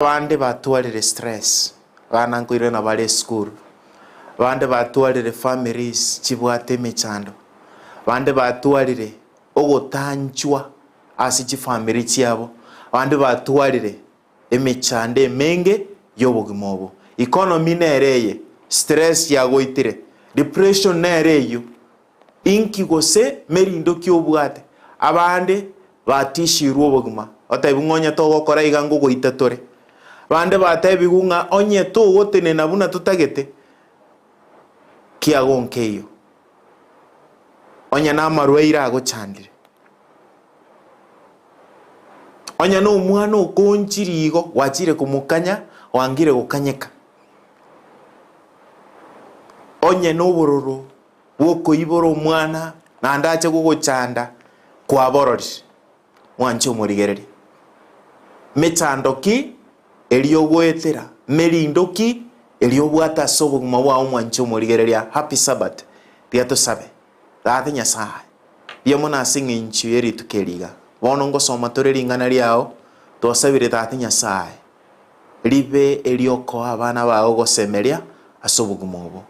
Bande batwarire stress bana nkoire na bale school bande batwarire families chibwate mechando bande batwarire ogotanjwa asichi family chiabo bande batwarire emechande menge yobogimobo economy nereye stress yagoitire depression nereyo inki gose merindo kyobwate abande batishirwa obogima otebungonya togokora igango goitatore bande batebigunga onye to gotene nabuna tutagete kiagonkeyo onya na marweira agochandire onya no mwana okonchirigo wachire kumukanya wangire gukanyeka onye no bororo woko iboro mwana na ndache gugochanda kwa borori wancho murigereri mechandoki eliogwetera merindoki eliobwata sobo mawa omwancho murigereria happy sabbath biato sabe date nyasaye biamona singinchi eri tukeliga bono ngosoma torelingana liao tosabire date nyasaye libe elioko abana bago gosemeria asobugumobo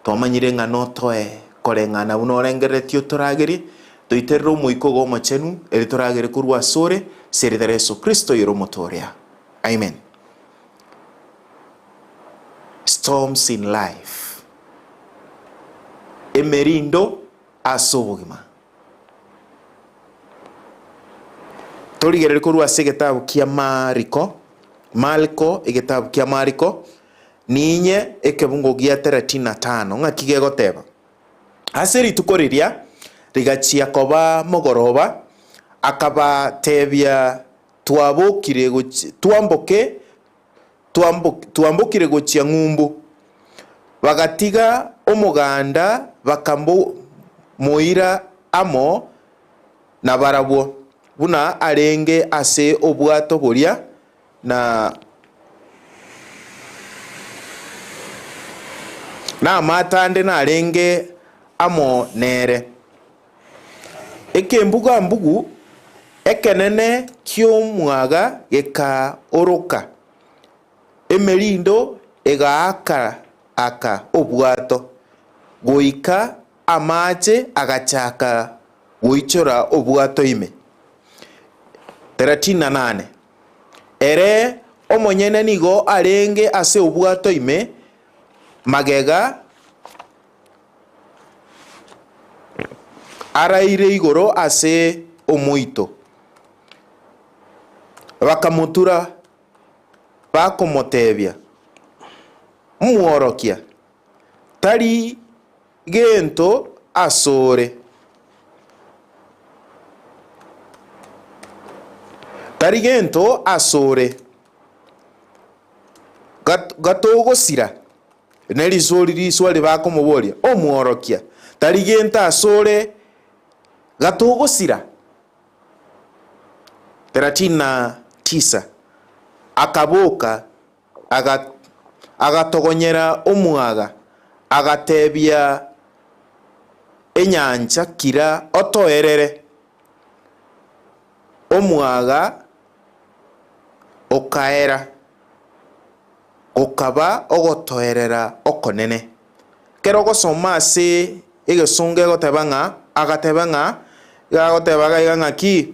tomanyire ngano toe kolengana unorengeretio torageri toiterro muiko go machenu eli toragere kurwa sore seridere Yesu Kristo yero motoria. Amen. Storms in life. Emerindo asobogima. Toligere kurwa segetabu kia Mariko. Mariko egetabu kia Mariko. Ninye ekebungo gia 35 ngakige goteba. Aseri tukoriria rigachia koba mogoroba akaba tebia twabokire twambokire gochia ngumbu bagatiga omuganda bakambo moira amo na barabwo buna arenge ase obwato boria na matande na arenge amo nere ekembuga mbugu ekenene kyomwaga geka oroka emerindo ega aka obwato goika amache agachaka goichora obwato ime 38 ere omonyene nigo arenge ase obwato ime magega araire igoro ase omoito bakamutura bakomotebia muorokia tari gento asore gatogosira nerisori bakomoboria omuorokia tari gento asore gatogosira 39 akaboka agatogonyera omwaga agatebia enyanja kira otoerere omwaga okaera okaba ogotoerera okonene kero gosoma ase egesonge gotebanga agatebanga gagotebaga igang'aki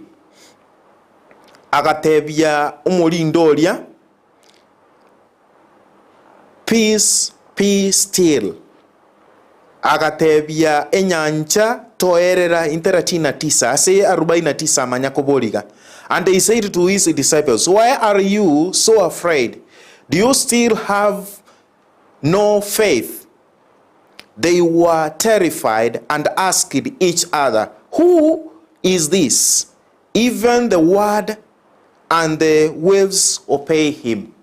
agatebia umulindoria peace still agatebia enyanja toerera interatina tisa ase 49 manyako boliga and he said to his disciples, why are you so afraid? Do you still have no faith? They were terrified and asked each other, who is this? Even the word and the waves obey him.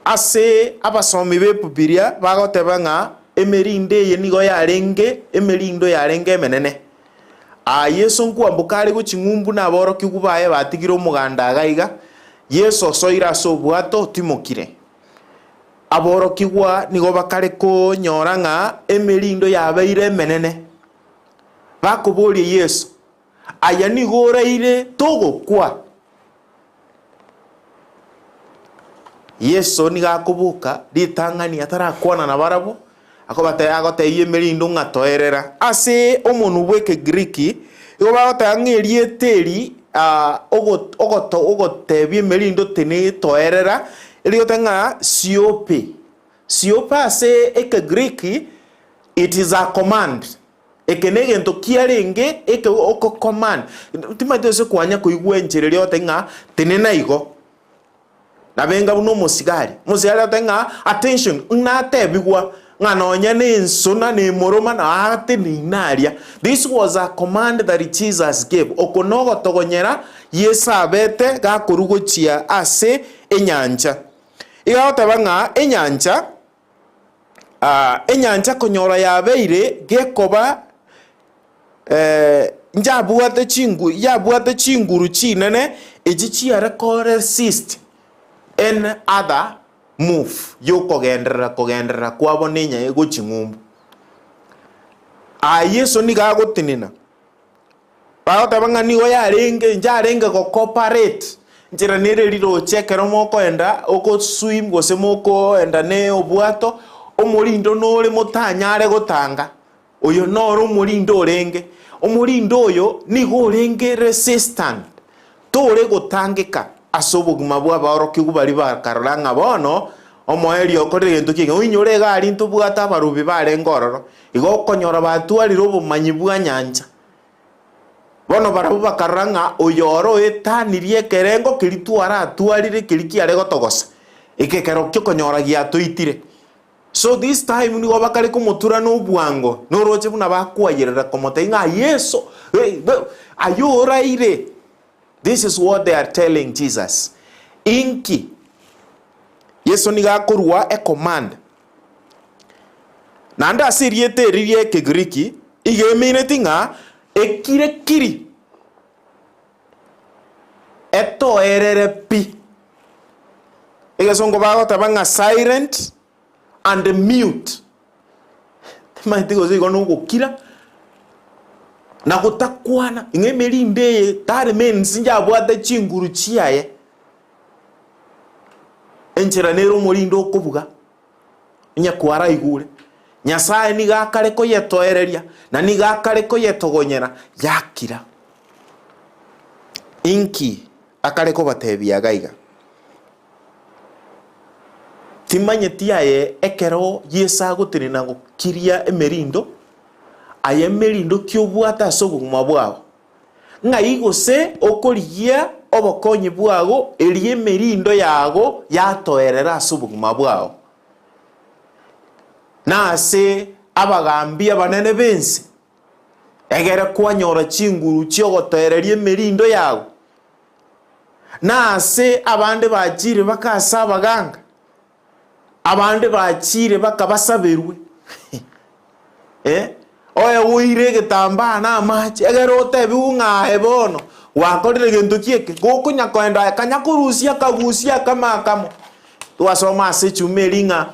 Ase abasomi bepubiria bagotebanga emerinde yenigo emerindo yarenge menene. Yesu nkwambukari guchingumbu na boroki gubaye batigiro muganda agaiga Yesu soira so bwato timokire. Aboroki gwa nigo bakare ko nyoranga emerindo yabaire menene. Bakobori Yesu aya nigo raire togo kwa Yesu ni gakubuka ritangani atarakwana na barabo akobata yagote yemerindo ngatoerera ase omunu bweke Greek igobata ngerie teri ogote bimerindo tene toerera eligotenga siope ase eke Greek it is a command ekenege nto kiarenge eke oko command timate se kwanya kuigwe ncherere otenga tene na igo na benga buno musigari otenga attention unate bigwa nganonya ne nsona ne moroma na ate ni naria. This was a command that Jesus gave okonogo togonyera yesabete gakurugochia ase enyanja igaotabanga enyanja konyora yabeire gekoba njabuate chinguru chinene ejichiara ko resist en other move kogenderera kwabo nenya egochingumbu Yesu ni gagotinina baotabanga nigo yarenge go cooperate njira nere riro chekero moko enda oko swim gose moko enda ne obwato omurindo nore motanyare gotanga oyo noro omurindo orenge omurindo oyo nigo orenge resistant tore gotangeka asoboguma bwa baroki gubari bakaranga bono omoeri okorere gento kinge oinyore gari nto bwata barubi bare ngororo igo konyora batwari robo manyibwa nyanja bono barabu bakaranga oyoro etanirie kerengo kiritwara atwarire kirikiare gotogosa ikekero kikonyora giatoitire. So this time ni wabakari kumutura no bwango no roche buna bakwayerera komotenga Yesu ayora ire. This is what they are telling Jesus. Inki Yesu ni gakurwa a command nanda siriete ririe ke Greek igemine tinga kiri eto erere pi igasongo bago tabanga silent and mute maitigo zigo no gukira na gutakwana ingemerinde tare means njabwate chinguru chiaye enchera nero murindo okubuga nyakwara igure Nyasaye ni gakare ko yetoereria na ni gakare ko yetogonyera yakira inki akare ko batebia gaiga timanye tiaye ekero yesa gutirina gukiria emerindo aye merindo kyobwata sobuguma bwabo ngai gose okorigia obokonyi bwago erie merindo yago yatoerera sobuguma bwabo nase abagambi abanene bense egere kwanyora chinguru chiogotererie merindo yago nase abande bachire bakasa abaganga abande bachire bakabasaberwe oye uire getamba na amache egere otebi ungae bono wakorire gento kieke gokunya kwenda kanyakurusia kagusia kama kamo twasoma ase chumeringa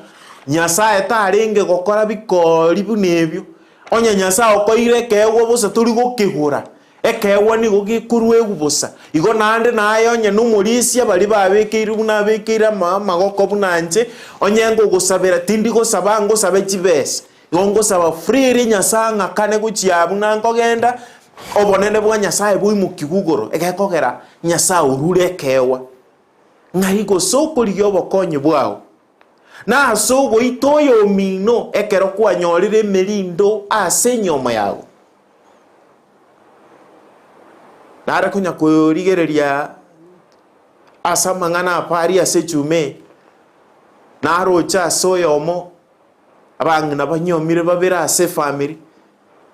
Nyasaye tarenge gokora bikori bunebyo onya Nyasaye okoire kewo busa turi gukigura ekewo ni gugikuru egubusa igo nande nayo onye numurisia bari babekire buna bekire magoko bunanje onye ngo gusabira tindi gusaba ngo sabe chibese ngo saba free Nyasaye ngakane guchiabu nango genda obonene bwa Nyasaye buimukigugoro egekogera Nyasaye urure kewa ngaigo sokori yobokonye bwao na sogo itoyo mino ekero kwanyorire merindo ase nyoma yago nara kunya kurigereria asa mangana apari ase chume naro cha soyomo abangina banyomire babira ase family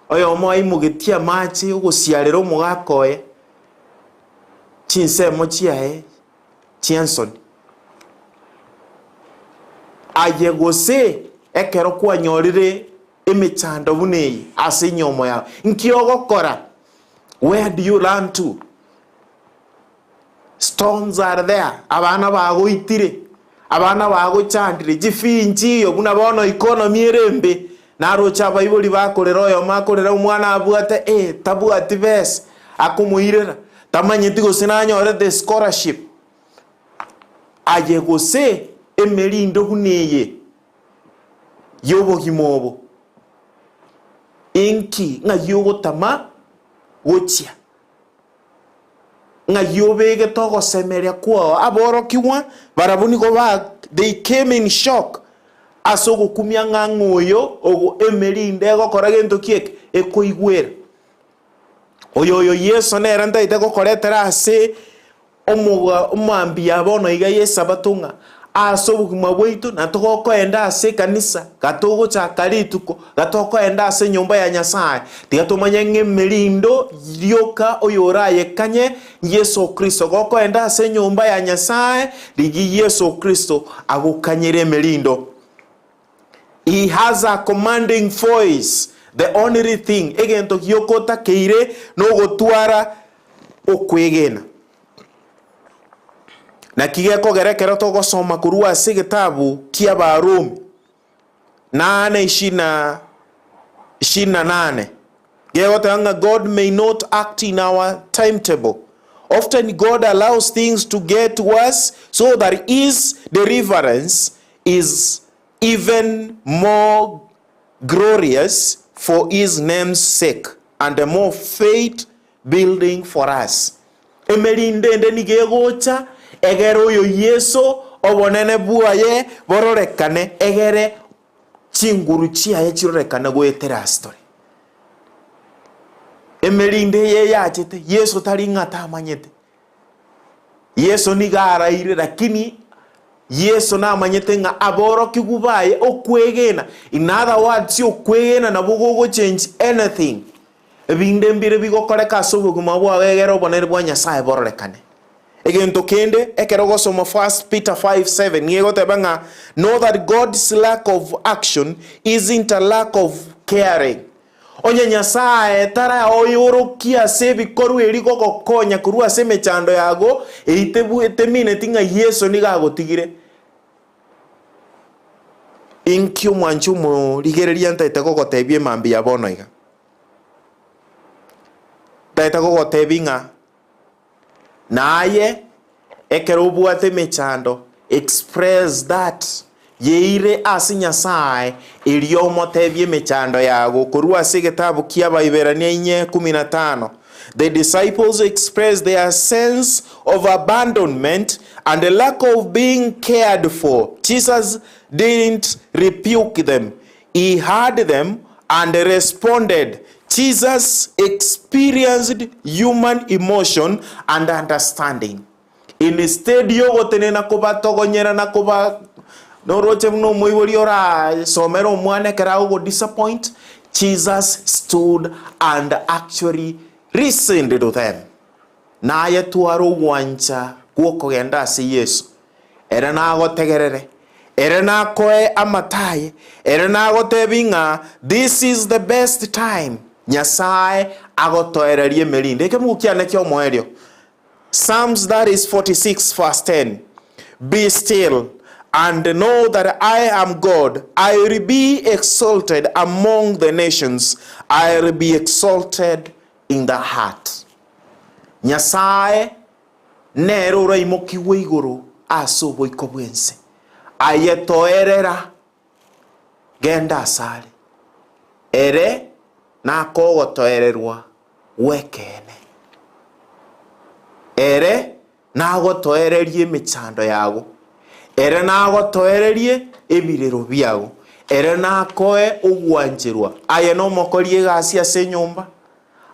oyomo aimugetia machi ugosiarero mugakoye chinsemo chiae chianson ayegose ekero kwanyorire emechando bunei ase nyomo ya nkiogokora. Where do you run to? Storms are there. Abana bago itire abana bago chandire jifinji yo buna bono economy erembe naro cha bayibuli bakorera oyo makorera umwana abwate tabuati bes akumuirera tamanyiti gose nanyore the scholarship ayegose emerindo huneye yobo himobo inki nga yogo tama gochia nga yobege togo semeria kwa aboro kiwa barabuni go ba they came in shock asogo kumya nga ngoyo ogo emerinde go kora gento kiek ekoigwera oyo Yesu nera ndaite go koretera ase omwambi abono iga yesabatunga asobuguma bwitu na tugokoenda ase kanisa gatugo chakarituko gatokoenda ase nyumba ya Nyasaye tigatumanya ng'emerindo rioka oyoraye kanye Yesu Kristo gokoenda ase nyumba ya Nyasaye ligi Yesu Kristo agukanyire emerindo. He has a commanding voice. The only thing egento gyokota keire no gotwara okwegena na kigeko gerekero togosoma kurua ase gitabu kia Barumi 8:28 gegotanga God may not act in our timetable. Often God allows things to get to us so that His deliverance is even more glorious for His name's sake and the more faith building for us. Emerinde ndeni gegocha egere oyo Yesu obonene buaye bororekane egere chinguru chiaye chirorekane goetera story. Emerinde ye yachete Yesu tari ngata amanyete. Yesu nigara ire lakini Yesu na amanyete nga aboro kigubaye okwegena. In other words okwegena na bugogo change anything. Ebinde mbire bigokoreka sobuguma bwa egere obonere bwa Nyasaye bororekane. Egento kende ekerogo soma 1 Peter 5:7 niego tebanga know that God's lack of action isn't a lack of caring. Onye Nyasaye tara oyorokia sebi koru eriko kokonya kurua seme chando yago eitebu etemine tinga Yesu nigago tigire inkyo mwanchumo ligereria ntaite gogotebie mambi ya bono iga taite gogotebinga naye ekerobu ate mechando express that yeire asi Nyasaye elio motebie mechando yago kurua ase gitabu kia Baiberania 4:15. The disciples expressed their sense of abandonment and the lack of being cared for. Jesus didn't rebuke them. He heard them and responded. Jesus experienced human emotion and understanding. Instead yogo tenena kuba togonyera na kuba noroche mno moibori ora somero mwane kera go disappoint. Jesus stood and actually listened to them. Na ye tuaro wancha kuoko genda ase Yesu. Era na go tegerere. Era na koe amataye. Era na go tebinga this is the best time. Nyasaye agotoererie merinde ke mukiane kyo moerio. Psalms that is 46:10. Be still and know that I am God. I will be exalted among the nations. I will be exalted in the heart. Nyasaye nero raimoki weiguru aso boikobwense. Ayetoerera genda asali. Ere na kogotoererwa wekene. Ere na gotoererie michando yago. Ere na gotoererie ebirero biago. Ere na koe ogwanjirwa. Aye no mokorie gasi ase nyumba.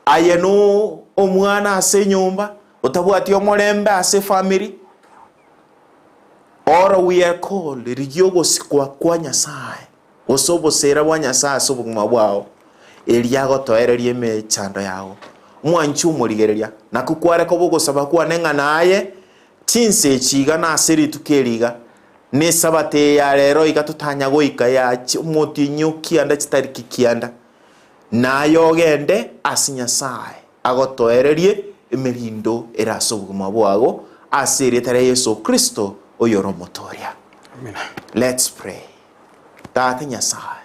Aye no omwana ase nyumba. Otabwati omorembe ase family. Or we are called rigiogo sikwa kwa Nyasaye. Osobo sera wa Nyasaye sobuguma bwao. Eliago toererie michando yago. Mwanchu murigereria nakukware ko bugosaba kwa nenga naye tinse chiga na seri tukeriga ne sabate ya rero igatutanya goika ya mutinyu anda chitariki kianda nayo gende asinya Nyasaye agotoererie emerindo erasobuguma bwago asiri tare Yesu Kristo oyoromotoria. Amen. Let's pray. Tata Nyasaye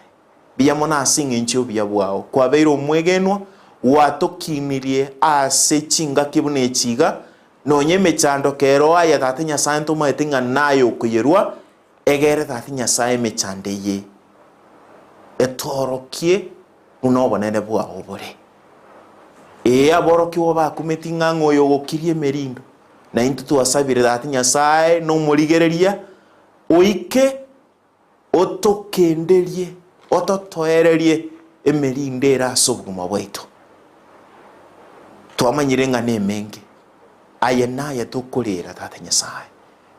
biyamona asinga ncho biyabwao kwa beiro mwegenwa watokimirie ase chinga kibune chiga nonye mechando kero aya tata Nyasaye ntumaetinga nayo kuyerwa egere tati nyasaye mechande ye etorokie unobonene bwao bore aboroki bakumeti ng'ang'o yo gokirie merindo na into twasabire tati nyasaye no murigereria oike otokenderie ototoererie emerinde erasobuguma bwaitu twamanyire ng'a nemenge aye naye tukurira tata nyasaye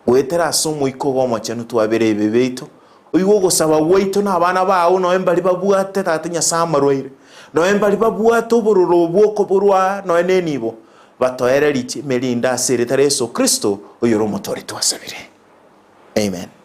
gwetera somo iko gomochenu twabere ebe beitu oigo gosaba gwaitu na abana bawo no embali babwate tata nyasaye amarwaire no embali babwate obororo bwoko borwa no enenibo batoereriche merinda asere tare Yesu Kristo oyoro motori twasabire amen.